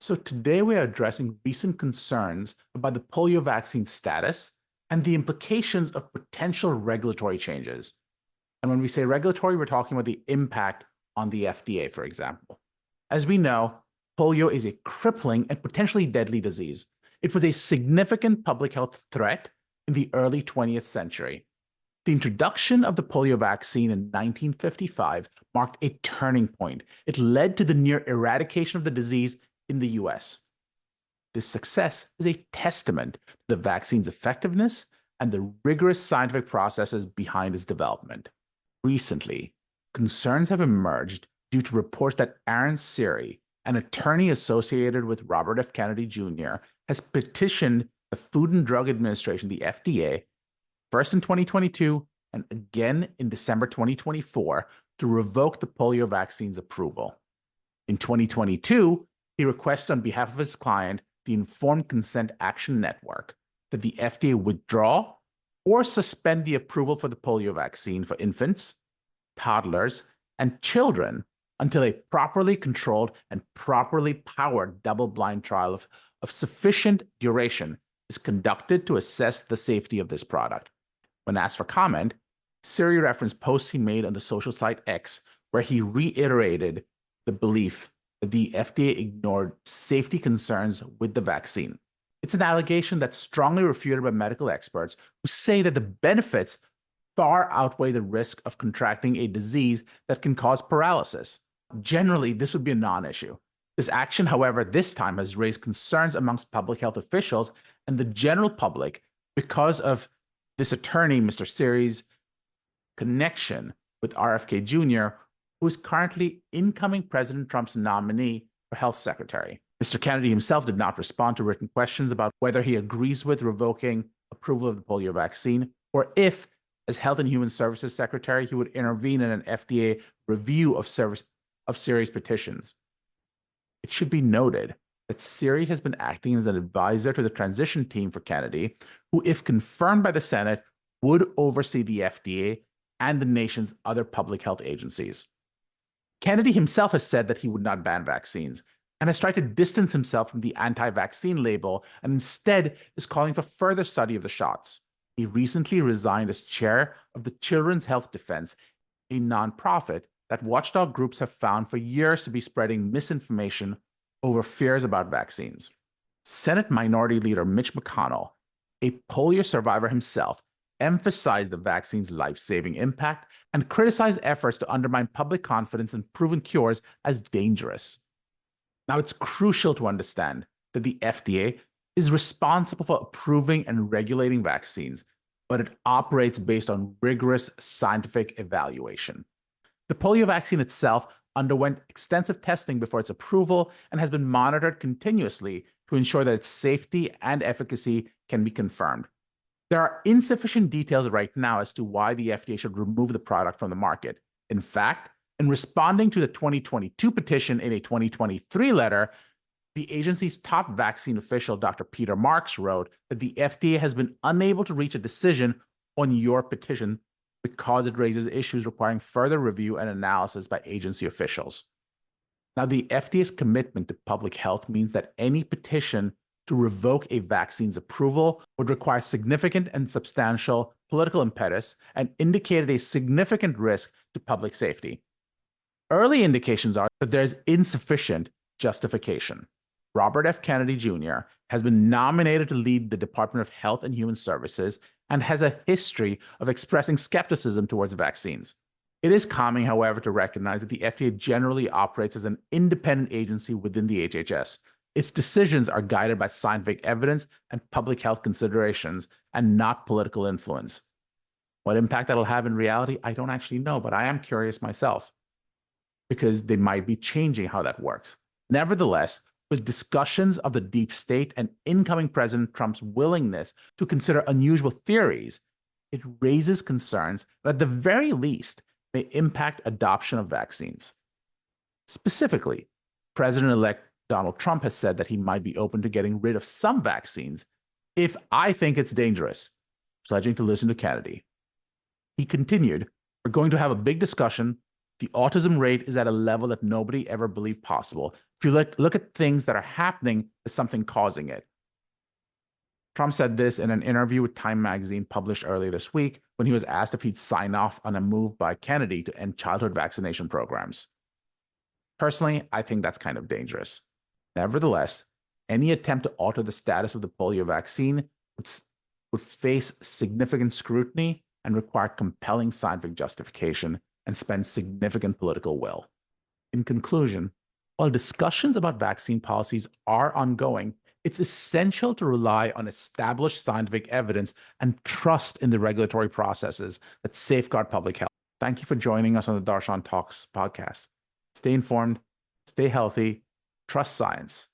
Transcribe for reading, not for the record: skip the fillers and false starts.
So today we are addressing recent concerns about the polio vaccine status and the implications of potential regulatory changes. And when we say regulatory, we're talking about the impact on the FDA, for example. As we know, polio is a crippling and potentially deadly disease. It was a significant public health threat in the early 20th century. The introduction of the polio vaccine in 1955 marked a turning point. It led to the near eradication of the disease in the US. This success is a testament to the vaccine's effectiveness and the rigorous scientific processes behind its development. Recently, concerns have emerged due to reports that Aaron Siri, an attorney associated with Robert F. Kennedy Jr., has petitioned the Food and Drug Administration, the FDA, first in 2022 and again in December 2024, to revoke the polio vaccine's approval. In 2022, he requested on behalf of his client, the Informed Consent Action Network, that the FDA withdraw or suspend the approval for the polio vaccine for infants, toddlers, and children until a properly controlled and properly powered double-blind trial of sufficient duration is conducted to assess the safety of this product. When asked for comment, Siri referenced posts he made on the social site X, where he reiterated the belief that the FDA ignored safety concerns with the vaccine. It's an allegation that's strongly refuted by medical experts who say that the benefits far outweigh the risk of contracting a disease that can cause paralysis. Generally, this would be a non-issue. This action, however, this time has raised concerns amongst public health officials and the general public because of this attorney, Mr. Siri's connection with RFK Jr., who is currently incoming President Trump's nominee for health secretary. Mr. Kennedy himself did not respond to written questions about whether he agrees with revoking approval of the polio vaccine, or if, as Health and Human Services Secretary, he would intervene in an FDA review of Siri's petitions. It should be noted that Siri has been acting as an advisor to the transition team for Kennedy, who, if confirmed by the Senate, would oversee the FDA and the nation's other public health agencies. Kennedy himself has said that he would not ban vaccines and has tried to distance himself from the anti-vaccine label and instead is calling for further study of the shots. He recently resigned as chair of the Children's Health Defense, a nonprofit that watchdog groups have found for years to be spreading misinformation over fears about vaccines. Senate Minority Leader Mitch McConnell, a polio survivor himself, emphasized the vaccine's life-saving impact and criticized efforts to undermine public confidence in proven cures as dangerous. Now, it's crucial to understand that the FDA is responsible for approving and regulating vaccines, but it operates based on rigorous scientific evaluation. The polio vaccine itself underwent extensive testing before its approval and has been monitored continuously to ensure that its safety and efficacy can be confirmed. There are insufficient details right now as to why the FDA should remove the product from the market. In fact, in responding to the 2022 petition in a 2023 letter, the agency's top vaccine official, Dr. Peter Marks, wrote that the FDA has been unable to reach a decision on your petition because it raises issues requiring further review and analysis by agency officials. Now, the FDA's commitment to public health means that any petition to revoke a vaccine's approval would require significant and substantial political impetus and indicated a significant risk to public safety. Early indications are that there is insufficient justification. Robert F. Kennedy Jr. has been nominated to lead the Department of Health and Human Services and has a history of expressing skepticism towards vaccines. It is calming, however, to recognize that the FDA generally operates as an independent agency within the HHS. Its decisions are guided by scientific evidence and public health considerations and not political influence. What impact that'll have in reality, I don't actually know, but I am curious myself because they might be changing how that works. Nevertheless, with discussions of the deep state and incoming President Trump's willingness to consider unusual theories, it raises concerns that at the very least may impact adoption of vaccines. Specifically, President-elect Donald Trump has said that he might be open to getting rid of some vaccines if I think it's dangerous, pledging to listen to Kennedy. He continued, "We're going to have a big discussion The autism rate is at a level that nobody ever believed possible. If you look at things that are happening, there's something causing it. Trump said this in an interview with Time magazine published earlier this week when he was asked if he'd sign off on a move by Kennedy to end childhood vaccination programs. Personally, I think that's kind of dangerous. Nevertheless, any attempt to alter the status of the polio vaccine would face significant scrutiny and require compelling scientific justification and spend significant political will. In conclusion, while discussions about vaccine policies are ongoing, it's essential to rely on established scientific evidence and trust in the regulatory processes that safeguard public health. Thank you for joining us on the Darshan Talks podcast. Stay informed, stay healthy, trust science.